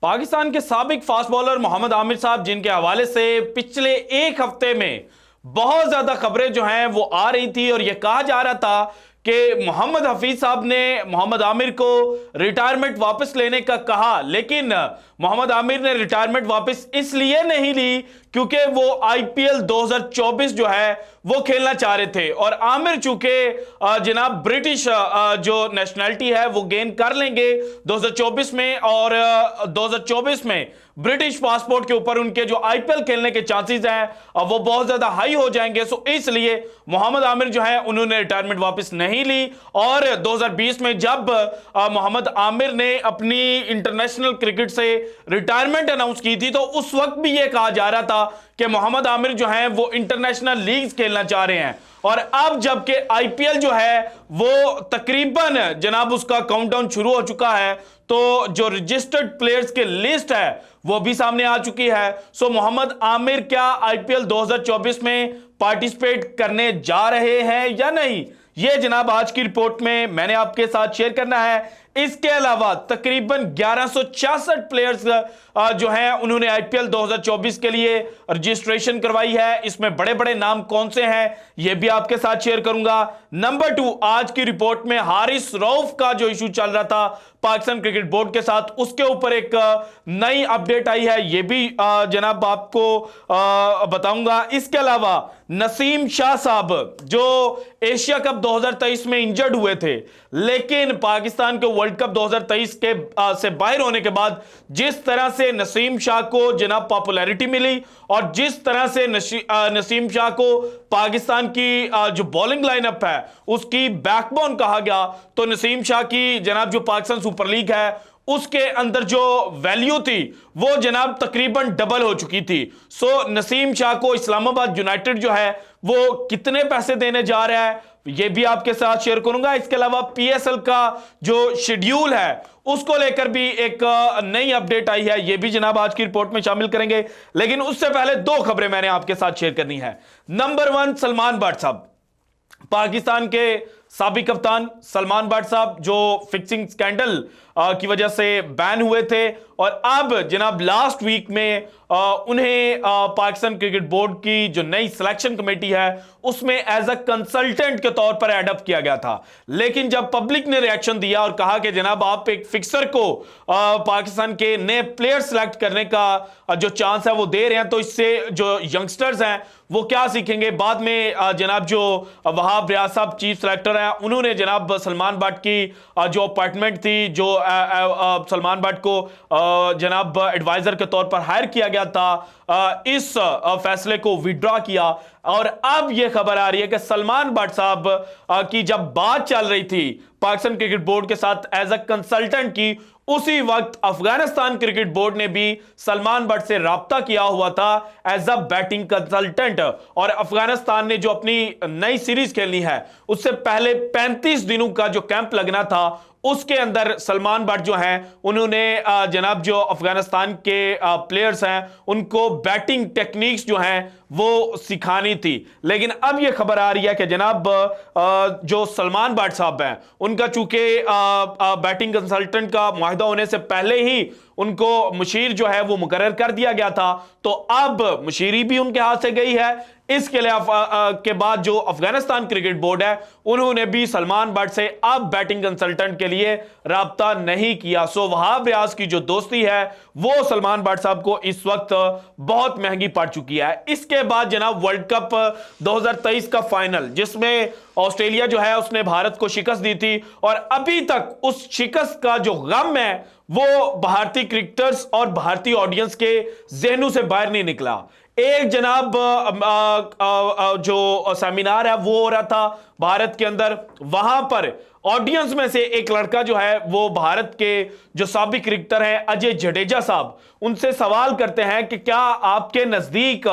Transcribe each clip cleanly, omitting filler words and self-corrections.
पाकिस्तान के साबिक fast bowler Mohammad Aamir साहब, जिनके हवाले से पिछले एक हफ्ते में बहुत ज्यादा खबरें जो हैं वो आ रही थी और यह कहा जा रहा था कि मोहम्मद हफीज साहब ने मोहम्मद आमिर को रिटायरमेंट वापस लेने का कहा, लेकिन मोहम्मद आमिर ने रिटायरमेंट वापस इसलिए नहीं ली क्योंकि वो आईपीएल 2024 जो है वो खेलना चाह रहे थे। और आमिर चूंकि जनाब ब्रिटिश जो नेशनैलिटी है वो गेन कर लेंगे 2024 में, और 2024 में ब्रिटिश पासपोर्ट के ऊपर उनके जो आईपीएल खेलने के चांसेस हैं वो बहुत ज्यादा हाई हो जाएंगे। सो इसलिए मोहम्मद आमिर जो है उन्होंने रिटायरमेंट वापस नहीं ली। और 2020 में जब मोहम्मद आमिर ने अपनी इंटरनेशनल क्रिकेट से रिटायरमेंट अनाउंस की थी तो उस वक्त भी यह कहा जा रहा था कि मोहम्मद आमिर जो है वो इंटरनेशनल लीग्स खेलना चाह रहे हैं। और अब जबकि आईपीएल जो है वो तकरीबन जनाब उसका काउंटडाउन शुरू हो चुका है, तो जो रजिस्टर्ड प्लेयर्स की लिस्ट है वो भी सामने आ चुकी है। सो मोहम्मद आमिर क्या आईपीएल 2024 में पार्टिसिपेट करने जा रहे हैं या नहीं, ये जनाब आज की रिपोर्ट में मैंने आपके साथ शेयर करना है। इसके अलावा तकरीबन 1166 प्लेयर्स जो हैं उन्होंने आईपीएल 2024 के लिए रजिस्ट्रेशन करवाई है। इसमें बड़े बड़े नाम कौन से हैं ये भी आपके साथ शेयर करूंगा। नंबर 2, आज की रिपोर्ट में हारिस रऊफ का जो इशू चल रहा था पाकिस्तान क्रिकेट बोर्ड के साथ, उसके ऊपर एक नई अपडेट आई है, ये भी जनाब आपको बताऊंगा। इसके अलावा नसीम शाह साहब जो एशिया कप 2023 में इंजर्ड हुए थे, लेकिन पाकिस्तान के वर्ल्ड कप 2023 के से बाहर होने के बाद जिस तरह से नसीम शाह को जनाब पॉपुलैरिटी मिली और जिस तरह से नसीम शाह को पाकिस्तान की जो बॉलिंग लाइनअप है उसकी बैकबोन कहा गया, तो नसीम शाह की जनाब जो पाकिस्तान सुपर लीग है उसके अंदर जो वैल्यू थी वो जनाब तकरीबन डबल हो चुकी थी। सो नसीम शाह को इस्लामाबाद यूनाइटेड जो है वो कितने पैसे देने जा रहा है ये भी आपके साथ शेयर करूंगा। इसके अलावा पीएसएल का जो शेड्यूल है उसको लेकर भी एक नई अपडेट आई है, ये भी जनाब आज की रिपोर्ट में शामिल करेंगे। लेकिन उससे पहले 2 खबरें मैंने आपके साथ शेयर करनी है। नंबर 1, सलमान बट साहब, पाकिस्तान के साबिक कप्तान सलमान बट साहब जो फिक्सिंग स्कैंडल की वजह से बैन हुए थे, और अब जनाब लास्ट वीक में उन्हें पाकिस्तान क्रिकेट बोर्ड की जो नई सिलेक्शन कमेटी है उसमें एज अ कंसल्टेंट के तौर पर एडअप किया गया था। लेकिन जब पब्लिक ने रिएक्शन दिया और कहा कि जनाब आप एक फिक्सर को पाकिस्तान के नए प्लेयर सिलेक्ट करने का जो चांस है वो दे रहे हैं, तो इससे जो यंगस्टर्स हैं वो क्या सीखेंगे। बाद में जनाब जो वहाब रियाज साहब चीफ सिलेक्टर हैं उन्होंने जनाब सलमान बट की जो अपॉइंटमेंट थी, जो सलमान बट को जनाब एडवाइजर के तौर पर हायर किया गया था, इस फैसले को विड्रॉ किया। और अब यह खबर आ रही है कि सलमान बट साहब की जब बात चल रही थी पाकिस्तान क्रिकेट बोर्ड के साथ एज अ कंसल्टेंट की, उसी वक्त अफगानिस्तान क्रिकेट बोर्ड ने भी सलमान बट से राब्ता किया हुआ था एज अ बैटिंग कंसल्टेंट। और अफगानिस्तान ने जो अपनी नई सीरीज खेलनी है उससे पहले 35 दिनों का जो कैंप लगना था उसके अंदर सलमान बट जो हैं उन्होंने जनाब जो अफगानिस्तान के प्लेयर्स हैं उनको बैटिंग टेक्निक्स जो हैं वो सिखानी थी। लेकिन अब यह खबर आ रही है कि जनाब जो सलमान बट साहब हैं उनका चूंकि बैटिंग कंसल्टेंट का मुआहिदा होने से पहले ही उनको मुशीर जो है वो मुकर्रर कर दिया गया था, तो अब मुशीरी भी उनके हाथ से गई है। इसके लिए के बाद जो अफगानिस्तान क्रिकेट बोर्ड है उन्होंने भी सलमान बट से अब बैटिंग कंसल्टेंट के लिए राब्ता नहीं किया। सो वहाब रियाज की जो दोस्ती है वो सलमान बट साहब को इस वक्त बहुत महंगी पड़ चुकी है। इसके बाद जनाब वर्ल्ड कप 2023 का फाइनल जिसमें ऑस्ट्रेलिया जो है उसने भारत को शिकस्त दी थी, और अभी तक उस शिकस्त का जो गम है वो भारतीय क्रिकेटर्स और भारतीय ऑडियंस के जहनों से बाहर नहीं निकला। एक जनाब जो सेमिनार है वो हो रहा था भारत के अंदर, वहां पर ऑडियंस में से एक लड़का जो है वो भारत के जो साबिक क्रिकेटर हैं अजय जडेजा साहब, उनसे सवाल करते हैं कि क्या आपके नजदीक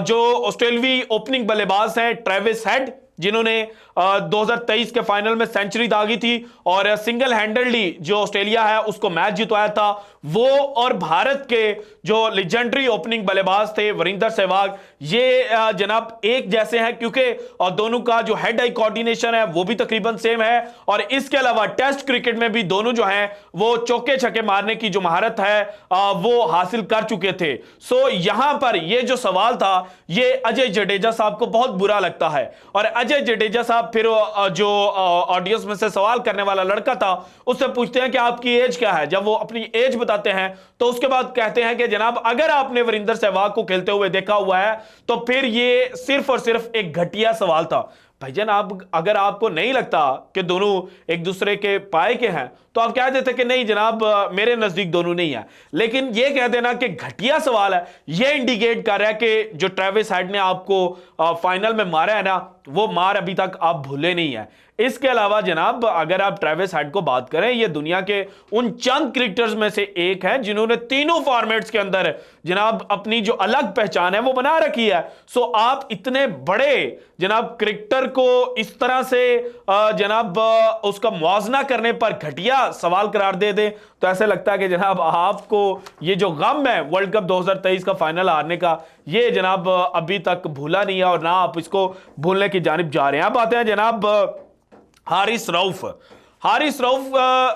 जो ऑस्ट्रेलियाई ओपनिंग बल्लेबाज हैं ट्रेविस हेड जिन्होंने 2023 के फाइनल में सेंचुरी दागी थी और सिंगल हैंडल्डली जो ऑस्ट्रेलिया है उसको मैच जितवाया था, वो और भारत के जो लेजेंडरी ओपनिंग बल्लेबाज थे वीरेंद्र सहवाग, ये जनाब एक जैसे हैं क्योंकि दोनों का जो हेड आई कोऑर्डिनेशन है वो भी तकरीबन सेम है। और इसके अलावा टेस्ट क्रिकेट में भी दोनों जो हैं वो चौके छक्के मारने की जो महारत है वो हासिल कर चुके थे। सो यहां पर ये जो सवाल था ये अजय जडेजा साहब को बहुत बुरा लगता है और अजय जडेजा साहब फिर जो ऑडियंस में से सवाल करने वाला लड़का था उससे पूछते हैं कि आपकी एज क्या है। जब वो अपनी एज बताते हैं तो उसके बाद कहते हैं कि जनाब अगर आपने वीरेंद्र सहवाग को खेलते हुए देखा हुआ है तो फिर ये सिर्फ और सिर्फ एक घटिया सवाल था। भाईजान आप अगर आपको नहीं लगता कि दोनों एक दूसरे के पाए के हैं तो आप कह देते कि नहीं जनाब मेरे नजदीक दोनों नहीं है, लेकिन यह कह देना कि घटिया सवाल है यह इंडिकेट कर रहा है कि जो ट्रेविस हेड ने आपको फाइनल में मारा है ना वो मार अभी तक आप भूले नहीं है। इसके अलावा जनाब अगर आप ट्रेविस हेड को बात करें ये दुनिया के उन चंद क्रिकेटर्स में से एक है जिन्होंने तीनों फॉर्मेट्स के अंदर जनाब अपनी जो अलग पहचान है वो बना रखी है। सो आप इतने बड़े जनाब क्रिकेटर को इस तरह से जनाब उसका मुआवजा करने पर घटिया सवाल करार दे दे तो ऐसे लगता है कि जनाब आपको ये जो गम है वर्ल्ड कप 2023 का फाइनल हारने का ये जनाब अभी तक भूला नहीं है और ना आप इसको भूलने की जानिब जा रहे हैं। अब आते हैं जनाब हारिस रऊफ। हारिस रऊफ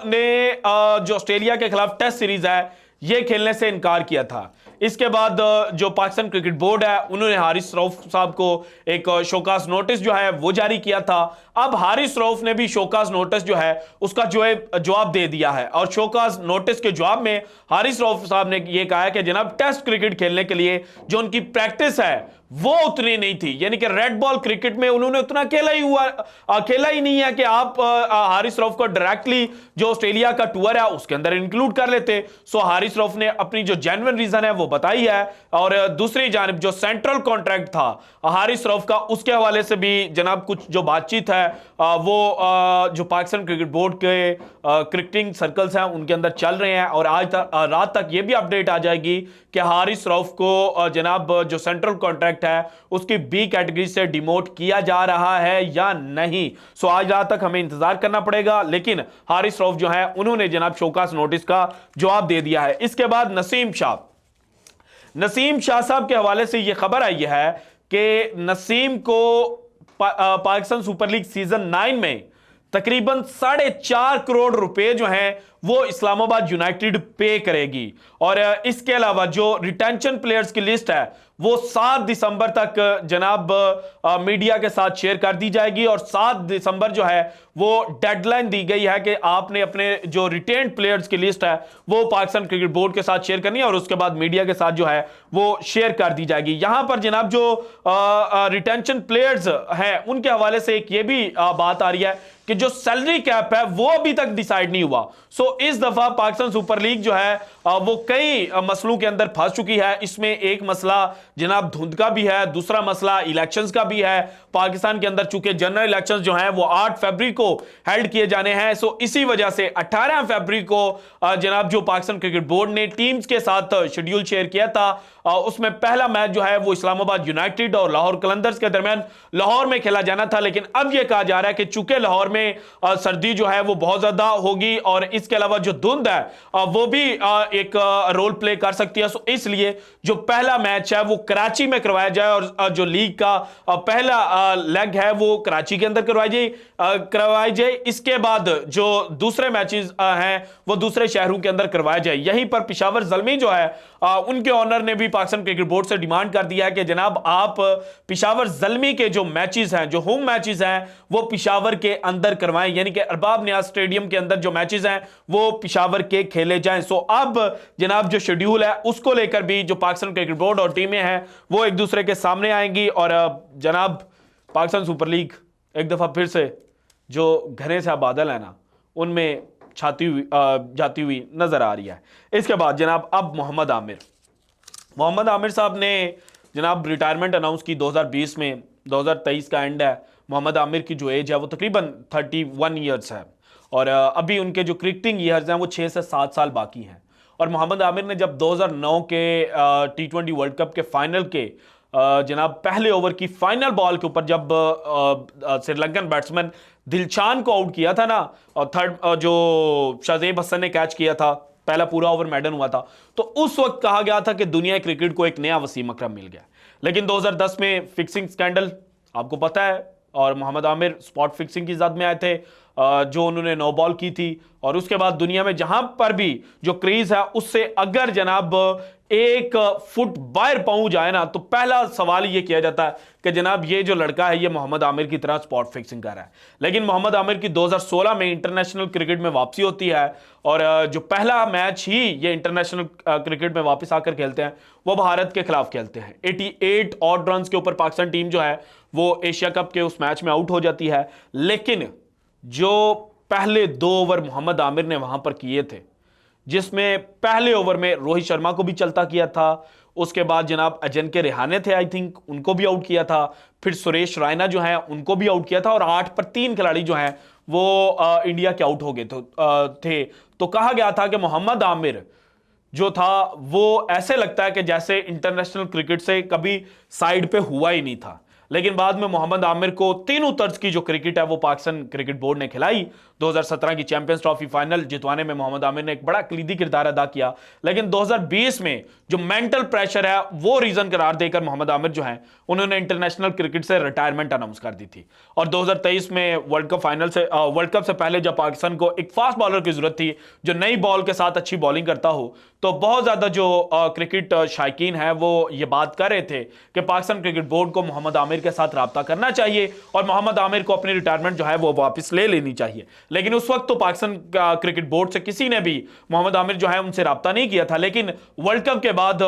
ने जो ऑस्ट्रेलिया के खिलाफ टेस्ट सीरीज है ये खेलने से इनकार किया था। इसके बाद जो पाकिस्तान क्रिकेट बोर्ड है उन्होंने हारिस रऊफ साहब को एक शोकास नोटिस जो है वो जारी किया था। अब हारिस रऊफ ने भी शोकास नोटिस जो है उसका जो है जवाब दे दिया है और शोकास नोटिस के जवाब में हारिस रऊफ साहब ने ये कहा है कि जनाब टेस्ट क्रिकेट खेलने के लिए जो उनकी प्रैक्टिस है वो उतनी नहीं थी, यानी कि रेड बॉल क्रिकेट में उन्होंने उतना खेला ही नहीं है कि आप हारिस रऊफ को डायरेक्टली जो ऑस्ट्रेलिया का टूर है उसके अंदर इंक्लूड कर लेते। सो हारिस रऊफ ने अपनी जो जेन्युइन रीजन है वो बताई है और दूसरी जानिब जो सेंट्रल कॉन्ट्रैक्ट था हारिस रऊफ का उसके हवाले से भी जनाब कुछ जो बातचीत है वो जो पाकिस्तान क्रिकेट बोर्ड के क्रिकेटिंग सर्कल्स हैं उनके अंदर चल रहे हैं और आज रात तक ये भी अपडेट आ जाएगी कि हारिस रऊफ को जनाब जो सेंट्रल कॉन्ट्रैक्ट है उसकी बी कैटेगरी से डिमोट किया जा रहा है या नहीं। सो आज रात तक हमें इंतजार करना पड़ेगा, लेकिन हारिस रऊफ जो है उन्होंने जनाब शोकास नोटिस का जवाब दे दिया है। इसके बाद नसीम शाह साहब के हवाले से यह खबर आई है कि नसीम को पाकिस्तान सुपर लीग सीजन 9 में तकरीबन 4.5 करोड़ रुपए जो हैं वो इस्लामाबाद यूनाइटेड पे करेगी और इसके अलावा जो रिटेंशन प्लेयर्स की लिस्ट है वो 7 दिसंबर तक जनाब मीडिया के साथ शेयर कर दी जाएगी और 7 दिसंबर जो है वो डेडलाइन दी गई है कि आपने अपने जो रिटेन्ड प्लेयर्स की लिस्ट है वो पाकिस्तान क्रिकेट बोर्ड के साथ शेयर करनी है और उसके बाद मीडिया के साथ जो है वो शेयर कर दी जाएगी। यहां पर जनाब जो रिटेंशन प्लेयर्स हैं उनके हवाले से एक ये भी बात आ रही है कि जो सैलरी कैप है वो अभी तक डिसाइड नहीं हुआ। सो इस दफा पाकिस्तान सुपर लीग जो है वो कई मसलों के अंदर फंस चुकी है। इसमें एक मसला जनाब धुंध का भी है, दूसरा मसला इलेक्शंस का भी है। पाकिस्तान के अंदर चूंकि जनरल इलेक्शंस जो हैं वो 8 फरवरी को हेल्ड किए जाने हैं, सो इसी वजह से 18 फरवरी को जनाब जो पाकिस्तान क्रिकेट बोर्ड ने टीम्स के साथ शेड्यूल शेयर किया था उसमें पहला मैच जो है वो इस्लामाबाद यूनाइटेड और लाहौर कलंदर्स के दरमियान लाहौर में खेला जाना था। लेकिन अब यह कहा जा रहा है कि चूंकि लाहौर में सर्दी जो है वो बहुत ज्यादा होगी और इसके अलावा जो धुंध है वो भी एक रोल प्ले कर सकती है, सो इसलिए जो पहला मैच है वो कराची में करवाया जाए और जो लीग का पहला लेग है वो कराची के अंदर करवाई जाए। इसके बाद जो दूसरे मैचेस हैं वो दूसरे शहरों के अंदर करवाया जाए। यहीं पर पेशावर ज़ल्मी जो है उनके ऑनर ने भी पाकिस्तान क्रिकेट बोर्ड से डिमांड कर दिया है कि जनाब आप पेशावर ज़ल्मी के जो मैचेस हैं, जो होम मैचेस हैं वो पेशावर के अंदर करवाएं, यानी कि अरबाब नियाज स्टेडियम के अंदर जो मैचेस हैं वो पेशावर के खेले जाएं। सो अब जनाब जो शेड्यूल है उसको लेकर भी जो पाकिस्तान क्रिकेट बोर्ड और टीमें हैं वो एक दूसरे के सामने आएंगी और जनाब पाकिस्तान सुपर लीग एक दफा फिर से जो घने से बादल है ना उनमें जाती हुई नजर आ रही है। इसके बाद जनाब अब मोहम्मद आमिर साहब ने जनाब रिटायरमेंट अनाउंस की 2020 में। 2023 का एंड है। मोहम्मद आमिर की जो एज है वो तकरीबन 31 ईयर्स है और अभी उनके जो क्रिकेटिंग ईयर्स हैं वो 6 से 7 साल बाकी हैं। और मोहम्मद आमिर ने जब 2009 के T20 वर्ल्ड कप के फाइनल के जनाब पहले ओवर की फाइनल बॉल के ऊपर जब श्रीलंकन बैट्समैन दिलशान को आउट किया था ना, और थर्ड जो शाहजेब हसन ने कैच किया था, पहला पूरा ओवर मैडन हुआ था, तो उस वक्त कहा गया था कि दुनिया क्रिकेट को एक नया वसीम अकरम मिल गया। लेकिन 2010 में फिक्सिंग स्कैंडल आपको पता है, और मोहम्मद आमिर स्पॉट फिक्सिंग की जद में आए थे, जो उन्होंने नो बॉल की थी, और उसके बाद दुनिया में जहां पर भी जो क्रीज है उससे अगर जनाब एक फुट बाहर पहुंच जाए ना, तो पहला सवाल ये किया जाता है कि जनाब ये जो लड़का है ये मोहम्मद आमिर की तरह स्पॉट फिक्सिंग कर रहा है। लेकिन मोहम्मद आमिर की 2016 में इंटरनेशनल क्रिकेट में वापसी होती है, और जो पहला मैच ही ये इंटरनेशनल क्रिकेट में वापस आकर खेलते हैं वो भारत के खिलाफ खेलते हैं। 88 ऑड रन के ऊपर पाकिस्तान टीम जो है वो एशिया कप के उस मैच में आउट हो जाती है। लेकिन जो पहले 2 ओवर मोहम्मद आमिर ने वहां पर किए थे, जिसमें पहले ओवर में रोहित शर्मा को भी चलता किया था, उसके बाद जनाब अजिंक्य रहाणे थे आई थिंक, उनको भी आउट किया था, फिर सुरेश रैना जो है उनको भी आउट किया था, और 8 पर 3 खिलाड़ी जो हैं वो इंडिया के आउट हो गए थे। तो कहा गया था कि मोहम्मद आमिर जो था वो ऐसे लगता है कि जैसे इंटरनेशनल क्रिकेट से कभी साइड पे हुआ ही नहीं था। लेकिन बाद में मोहम्मद आमिर को तीनों तर्ज की जो क्रिकेट है वो पाकिस्तान क्रिकेट बोर्ड ने खिलाई। 2017 की चैंपियंस ट्रॉफी फाइनल जितवाने में मोहम्मद आमिर ने एक बड़ा कलीदी किरदार अदा किया। लेकिन 2020 में जो मेंटल प्रेशर है वो रीजन करार देकर मोहम्मद आमिर जो है उन्होंने इंटरनेशनल क्रिकेट से रिटायरमेंट अनाउंस कर दी थी। और 2023 में वर्ल्ड कप से पहले जब पाकिस्तान को एक फास्ट बॉलर की जरूरत थी जो नई बॉल के साथ अच्छी बॉलिंग करता हो, तो बहुत ज्यादा जो क्रिकेट शायकीन है वो ये बात कर रहे थे कि पाकिस्तान क्रिकेट बोर्ड को मोहम्मद आमिर के साथ राब्ता करना चाहिए और मोहम्मद आमिर को अपनी रिटायरमेंट जो है वो वापस ले लेनी चाहिए। लेकिन उस वक्त तो पाकिस्तान क्रिकेट बोर्ड से किसी ने भी मोहम्मद आमिर जो है उनसे राब्ता नहीं किया था। लेकिन वर्ल्ड कप के बाद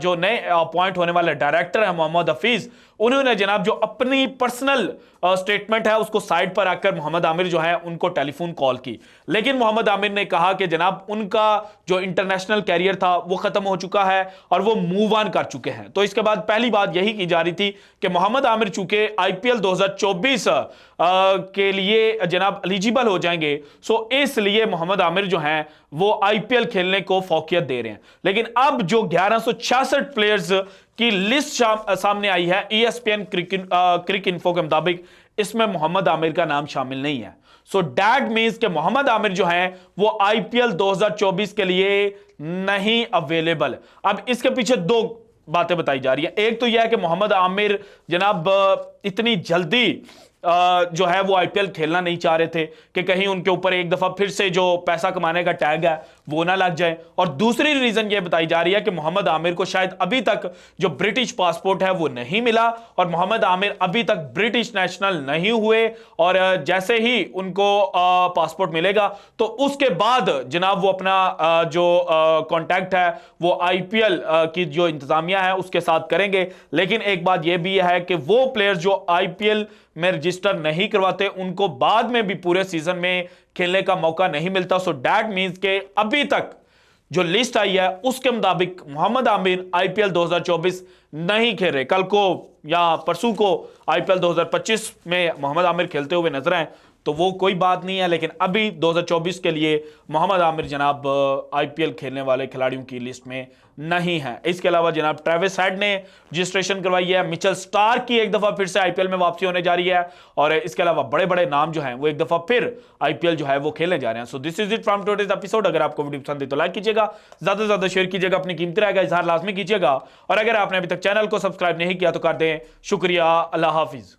जो नए अपॉइंट होने वाले डायरेक्टर है मोहम्मद हफीज, उन्होंने जनाब जो अपनी पर्सनल स्टेटमेंट है उसको साइड पर रखकर मोहम्मद आमिर जो है उनको टेलीफोन कॉल की। लेकिन मोहम्मद आमिर ने कहा कि जनाब उनका जो इंटरनेशनल कैरियर था वो खत्म हो चुका है और वो मूव ऑन कर चुके हैं। तो इसके बाद पहली बात यही की जा रही थी कि मोहम्मद आमिर चूंकि आईपीएल 2024 के लिए जनाब एलिजिबल हो जाएंगे, सो इसलिए मोहम्मद आमिर जो हैं वो आईपीएल खेलने को फौकियत दे रहे हैं। लेकिन अब जो 1166 प्लेयर्स की लिस्ट सामने आई है ESPN क्रिक इन्फो के मुताबिक, इसमें मोहम्मद आमिर का नाम शामिल नहीं है। सो दैट मींस कि मोहम्मद आमिर जो है वो आईपीएल 2024 के लिए नहीं अवेलेबल। अब इसके पीछे 2 बातें बताई जा रही हैं। एक तो यह है कि मोहम्मद आमिर जनाब इतनी जल्दी जो है वो आईपीएल खेलना नहीं चाह रहे थे कि कहीं उनके ऊपर एक दफा फिर से जो पैसा कमाने का टैग है वो ना लग जाए। और दूसरी रीजन ये बताई जा रही है कि मोहम्मद आमिर को शायद अभी तक जो ब्रिटिश पासपोर्ट है वो नहीं मिला और मोहम्मद आमिर अभी तक ब्रिटिश नेशनल नहीं हुए, और जैसे ही उनको पासपोर्ट मिलेगा तो उसके बाद जनाब वो अपना जो कॉन्टैक्ट है वो आईपीएल की जो इंतजामिया है उसके साथ करेंगे। लेकिन एक बात यह भी है कि वो प्लेयर जो आईपीएल में रजिस्टर नहीं करवाते उनको बाद में भी पूरे सीजन में खेलने का मौका नहीं मिलता। सो दैट मींस के अभी तक जो लिस्ट आई है उसके मुताबिक मोहम्मद आमिर आईपीएल 2024 नहीं खेल रहे। कल को या परसों को आईपीएल 2025 में मोहम्मद आमिर खेलते हुए नजर आए तो वो कोई बात नहीं है, लेकिन अभी 2024 के लिए मोहम्मद आमिर जनाब आईपीएल खेलने वाले खिलाड़ियों की लिस्ट में नहीं है। इसके अलावा जनाब ट्रेविस हेड ने रजिस्ट्रेशन करवाई है, मिचेल स्टार्क की एक दफा फिर से आईपीएल में वापसी होने जा रही है, और इसके अलावा बड़े बड़े नाम जो हैं वो एक दफा फिर आईपीएल जो है वो खेलने जा रहे हैं। So this is it from today's episode. अगर आपको वीडियो पसंद है तो लाइक कीजिएगा, ज्यादा से ज्यादा शेयर कीजिएगा, अपनी कीमती राय का इजहार लाजमी कीजिएगा, और अगर आपने अभी तक चैनल को सब्सक्राइब नहीं किया तो कर दें। शुक्रिया, अल्लाह हाफिज।